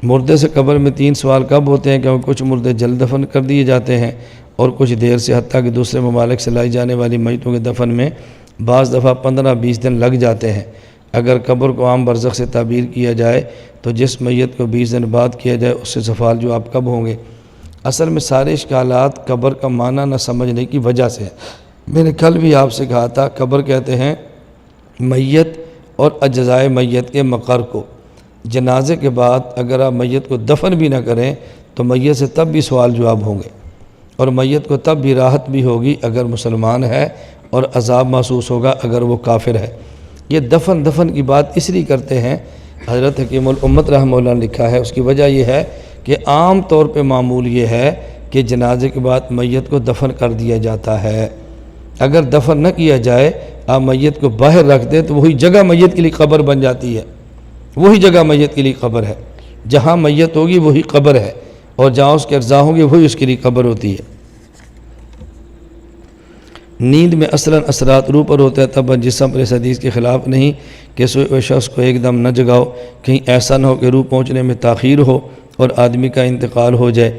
مردے سے قبر میں 3 سوال کب ہوتے ہیں؟ کیونکہ کچھ مردے جلد دفن کر دیے جاتے ہیں اور کچھ دیر سے، حتیٰ کہ دوسرے ممالک سے لائی جانے والی میتوں کے دفن میں بعض دفعہ 15-20 دن لگ جاتے ہیں۔ اگر قبر کو عام برزخ سے تعبیر کیا جائے تو جس میت کو 20 دن بعد کیا جائے اس سے سوال جواب کب ہوں گے؟ اصل میں سارے اشکالات قبر کا معنی نہ سمجھنے کی وجہ سے ہے۔ میں نے کل بھی آپ سے کہا تھا، قبر کہتے ہیں میت اور اجزائے میت کے مقر کو۔ جنازے کے بعد اگر آپ میت کو دفن بھی نہ کریں تو میت سے تب بھی سوال جواب ہوں گے، اور میت کو تب بھی راحت بھی ہوگی اگر مسلمان ہے، اور عذاب محسوس ہوگا اگر وہ کافر ہے۔ یہ دفن کی بات اس لیے کرتے ہیں، حضرت حکیم الامت رحمہ اللہ نے لکھا ہے، اس کی وجہ یہ ہے کہ عام طور پہ معمول یہ ہے کہ جنازے کے بعد میت کو دفن کر دیا جاتا ہے۔ اگر دفن نہ کیا جائے، آپ میت کو باہر رکھ دیں تو وہی جگہ میت کے لیے قبر بن جاتی ہے، وہی جگہ میت کے لیے قبر ہے۔ جہاں میت ہوگی وہی قبر ہے، اور جہاں اس کے اجزاء ہوں گے وہی اس کے لیے قبر ہوتی ہے۔ نیند میں اصلاً اثرات روح پر ہوتا ہے، تب جسم پر اس حدیث کے خلاف نہیں کہ سوئے ہوئے شخص کو ایک دم نہ جگاؤ، کہیں ایسا نہ ہو کہ روح پہنچنے میں تاخیر ہو اور آدمی کا انتقال ہو جائے۔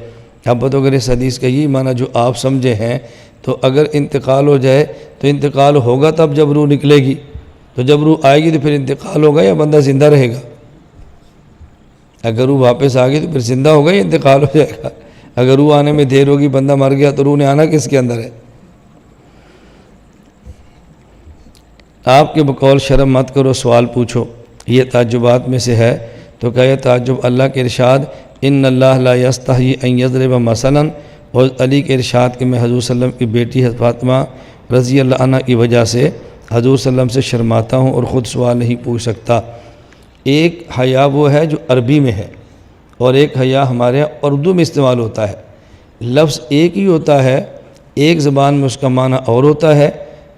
اب تو اگر اس حدیث کا یہی معنی جو آپ سمجھے ہیں، تو اگر انتقال ہو جائے تو انتقال ہوگا تب جب روح نکلے گی، تو جب روح آئے گی تو پھر انتقال ہوگا یا بندہ زندہ رہے گا؟ اگر روح واپس آ گئی تو پھر زندہ ہوگا یا انتقال ہو جائے گا؟ اگر روح آنے میں دیر ہوگی، بندہ مر گیا، تو روح نے آنا کس کے اندر ہے؟ آپ کے بقول شرم مت کرو، سوال پوچھو، یہ تعجبات میں سے ہے۔ تو کیا یہ تعجب اللہ کے ارشاد ان اللہ لا یستحی ان یضرب مثلا، اور علی کے ارشاد کہ میں حضور صلی اللہ علیہ وسلم کی بیٹی فاطمہ رضی اللہ عنہ کی وجہ سے حضور صلی اللہ علیہ وسلم سے شرماتا ہوں اور خود سوال نہیں پوچھ سکتا؟ ایک حیا وہ ہے جو عربی میں ہے، اور ایک حیا ہمارے یہاں اردو میں استعمال ہوتا ہے۔ لفظ ایک ہی ہوتا ہے، ایک زبان میں اس کا معنی اور ہوتا ہے،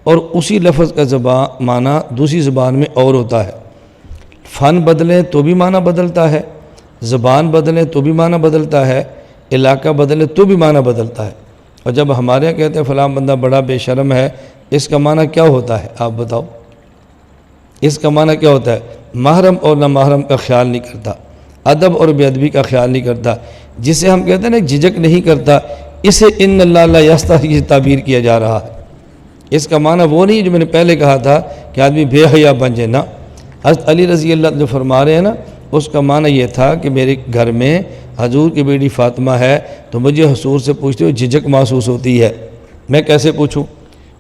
اور اسی لفظ کا معنی دوسری زبان میں اور ہوتا ہے۔ فن بدلیں تو بھی معنی بدلتا ہے، زبان بدلیں تو بھی معنی بدلتا ہے، علاقہ بدلیں تو بھی معنی بدلتا ہے۔ اور جب ہمارے یہاں کہتے ہیں فلاں بندہ بڑا بے شرم ہے، اس کا معنی کیا ہوتا ہے آپ بتاؤ؟ اس کا معنی کیا ہوتا ہے؟ محرم اور نہ محرم کا خیال نہیں کرتا، ادب اور بے ادبی کا خیال نہیں کرتا۔ جسے ہم کہتے ہیں نا جھجک نہیں کرتا، اسے ان اللہ لا یستحی سے تعبیر کیا جا رہا ہے۔ اس کا معنی وہ نہیں جو میں نے پہلے کہا تھا کہ آدمی بے حیا بن جائے، نہ۔ حضرت علی رضی اللہ عنہ جو فرما رہے ہیں نا، اس کا معنی یہ تھا کہ میرے گھر میں حضور کی بیٹی فاطمہ ہے تو مجھے حضور سے پوچھتے ہوئے جھجک محسوس ہوتی ہے، میں کیسے پوچھوں؟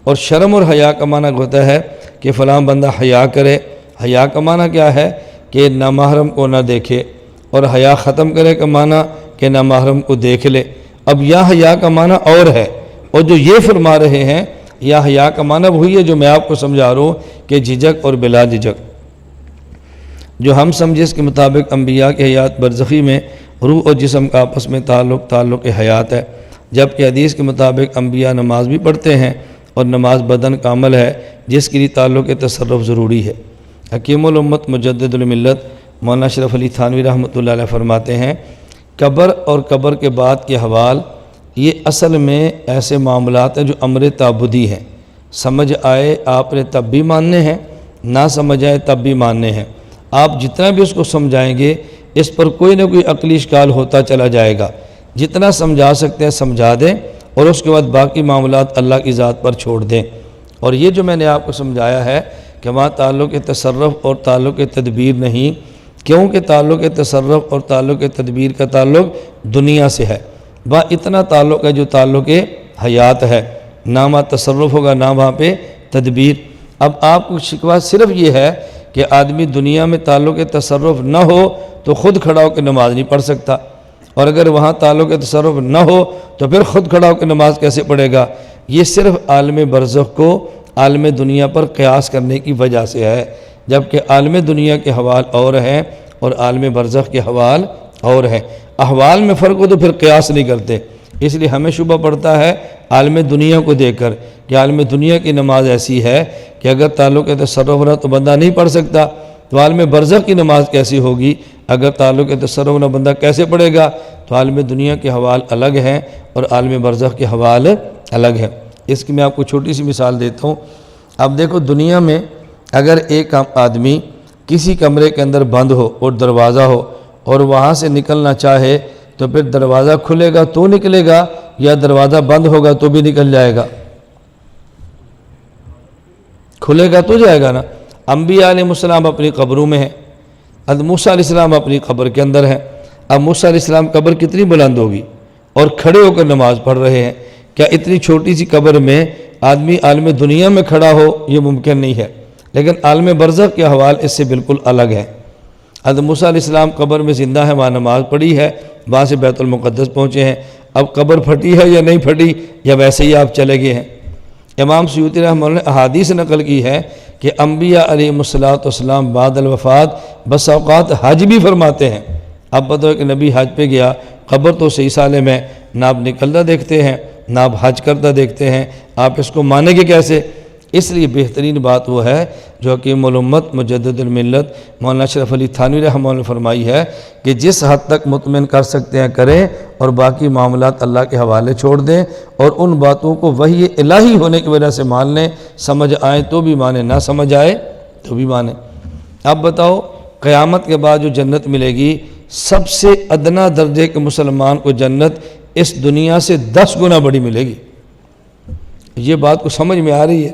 اور شرم اور حیا کا معنی ہوتا ہے کہ فلاں بندہ حیا کرے۔ حیا کا معنی کیا ہے؟ کہ نامحرم کو نہ دیکھے، اور حیا ختم کرے کا معنی کہ نامحرم کو دیکھ لے۔ اب یا حیا کا معنی اور ہے، اور جو یہ فرما رہے ہیں یا حیا کا معنی وہی ہے جو میں آپ کو سمجھا رہا ہوں کہ جھجک اور بلا جھجک۔ جو ہم سمجھے اس کے مطابق انبیاء کی حیات برزخی میں روح اور جسم کا آپس میں تعلق حیات ہے، جبکہ حدیث کے مطابق انبیاء نماز بھی پڑھتے ہیں، اور نماز بدن کا عمل ہے جس کے لیے تعلق تصرف ضروری ہے۔ حکیم الامت مجدد الملت مولانا اشرف علی تھانوی رحمۃ اللہ علیہ فرماتے ہیں، قبر اور قبر کے بعد کے حوال یہ اصل میں ایسے معاملات ہیں جو امر تعبدی ہیں، سمجھ آئے آپ نے تب بھی ماننے ہیں، نہ سمجھ آئے تب بھی ماننے ہیں۔ آپ جتنا بھی اس کو سمجھائیں گے اس پر کوئی نہ کوئی عقلی اشکال ہوتا چلا جائے گا۔ جتنا سمجھا سکتے ہیں سمجھا دیں، اور اس کے بعد باقی معاملات اللہ کی ذات پر چھوڑ دیں۔ اور یہ جو میں نے آپ کو سمجھایا ہے کہ وہاں تعلق تصرف اور تعلق تدبیر نہیں، کیونکہ تعلق تصرف اور تعلق تدبیر کا تعلق دنیا سے ہے، وہاں اتنا تعلق ہے جو تعلق حیات ہے، نہ وہاں تصرف ہوگا نہ وہاں پہ تدبیر۔ اب آپ کو شکوہ صرف یہ ہے کہ آدمی دنیا میں تعلق تصرف نہ ہو تو خود کھڑا ہو کے نماز نہیں پڑھ سکتا، اور اگر وہاں تعلق تصرف نہ ہو تو پھر خود کھڑا ہو کے نماز کیسے پڑھے گا؟ یہ صرف عالم برزخ کو عالم دنیا پر قیاس کرنے کی وجہ سے ہے، جبکہ عالم دنیا کے حوال اور ہیں اور عالم برزخ کے حوال اور ہیں۔ احوال میں فرق ہو تو پھر قیاس نہیں کرتے، اس لیے ہمیں شبہ پڑتا ہے عالم دنیا کو دیکھ کر کہ عالم دنیا کی نماز ایسی ہے کہ اگر تعلق تصرف نہ تو بندہ نہیں پڑھ سکتا، تو عالم برزخ کی نماز کیسی ہوگی؟ اگر تعلق تصرف نہ بندہ کیسے پڑھے گا؟ تو عالم دنیا کے حوال الگ ہیں اور عالم برزخ کے حوال الگ ہیں۔ اس کی میں آپ کو چھوٹی سی مثال دیتا ہوں۔ اب دیکھو، دنیا میں اگر ایک آدمی کسی کمرے کے اندر بند ہو اور دروازہ ہو اور وہاں سے نکلنا چاہے تو پھر دروازہ کھلے گا تو نکلے گا یا دروازہ بند ہوگا تو بھی نکل جائے گا؟ کھلے گا تو جائے گا نا۔ انبیاء علیہ السلام اپنی قبروں میں ہیں، حضرت موسیٰ علیہ السلام اپنی قبر کے اندر ہیں۔ اب موسیٰ علیہ السلام قبر کتنی بلند ہوگی اور کھڑے ہو کر نماز پڑھ رہے ہیں، کیا اتنی چھوٹی سی قبر میں آدمی عالم دنیا میں کھڑا ہو؟ یہ ممکن نہیں ہے، لیکن عالم برزخ کے حوال اس سے بالکل الگ ہے۔ حضرت موسیٰ علیہ السلام قبر میں زندہ ہے، وہاں نماز پڑھی ہے، وہاں سے بیت المقدس پہنچے ہیں۔ اب قبر پھٹی ہے یا نہیں پھٹی، یا ویسے ہی آپ چلے گئے ہیں؟ امام سیوطی رحمہ اللہ نے احادیث نقل کی ہے کہ انبیاء علیہ السلام بعد الوفات بس اوقات حج بھی فرماتے ہیں۔ اب بتاؤ کہ نبی حج پہ گیا، قبر تو صحیح سالم ہے، نہ آپ نکلتا دیکھتے ہیں نہ آپ حج کرتا دیکھتے ہیں، آپ اس کو مانیں گے کیسے؟ اس لیے بہترین بات وہ ہے جو حکیم الامت مجدد الملت مولانا اشرف علی تھانوی رحمہ اللہ نے فرمائی ہے کہ جس حد تک مطمئن کر سکتے ہیں کریں، اور باقی معاملات اللہ کے حوالے چھوڑ دیں، اور ان باتوں کو وحی الہی ہونے کی وجہ سے مان لیں، سمجھ آئے تو بھی مانیں، نہ سمجھ آئے تو بھی مانیں۔ اب بتاؤ قیامت کے بعد جو جنت ملے گی، سب سے ادنا درجے کے مسلمان کو جنت اس دنیا سے 10 گنا بڑی ملے گی۔ یہ بات کو سمجھ میں آ رہی ہے؟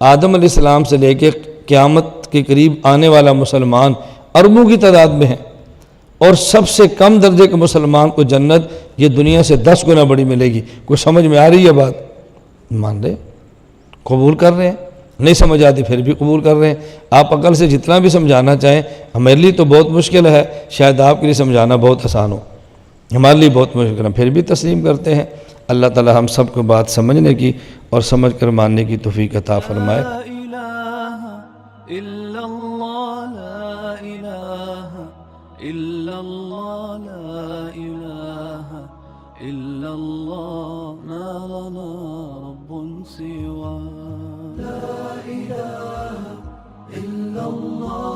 آدم علیہ السلام سے لے کے قیامت کے قریب آنے والا مسلمان اربوں کی تعداد میں ہیں، اور سب سے کم درجے کے مسلمان کو جنت یہ دنیا سے 10 گنا بڑی ملے گی۔ کوئی سمجھ میں آ رہی ہے بات؟ مان رہے، قبول کر رہے ہیں، نہیں سمجھ آتی پھر بھی قبول کر رہے ہیں۔ آپ عقل سے جتنا بھی سمجھانا چاہیں، ہمارے لیے تو بہت مشکل ہے، شاید آپ کے لیے سمجھانا بہت آسان ہو، ہمارے لیے بہت مشکل ہے، پھر بھی تسلیم کرتے ہیں۔ اللہ تعالی ہم سب کو بات سمجھنے کی اور سمجھ کر ماننے کی توفیق عطا فرمائے۔ لا الہ الا اللہ، لا الہ الا اللہ، لا الہ الا اللہ، ما لنا رب سوا۔ لا الہ الا اللہ۔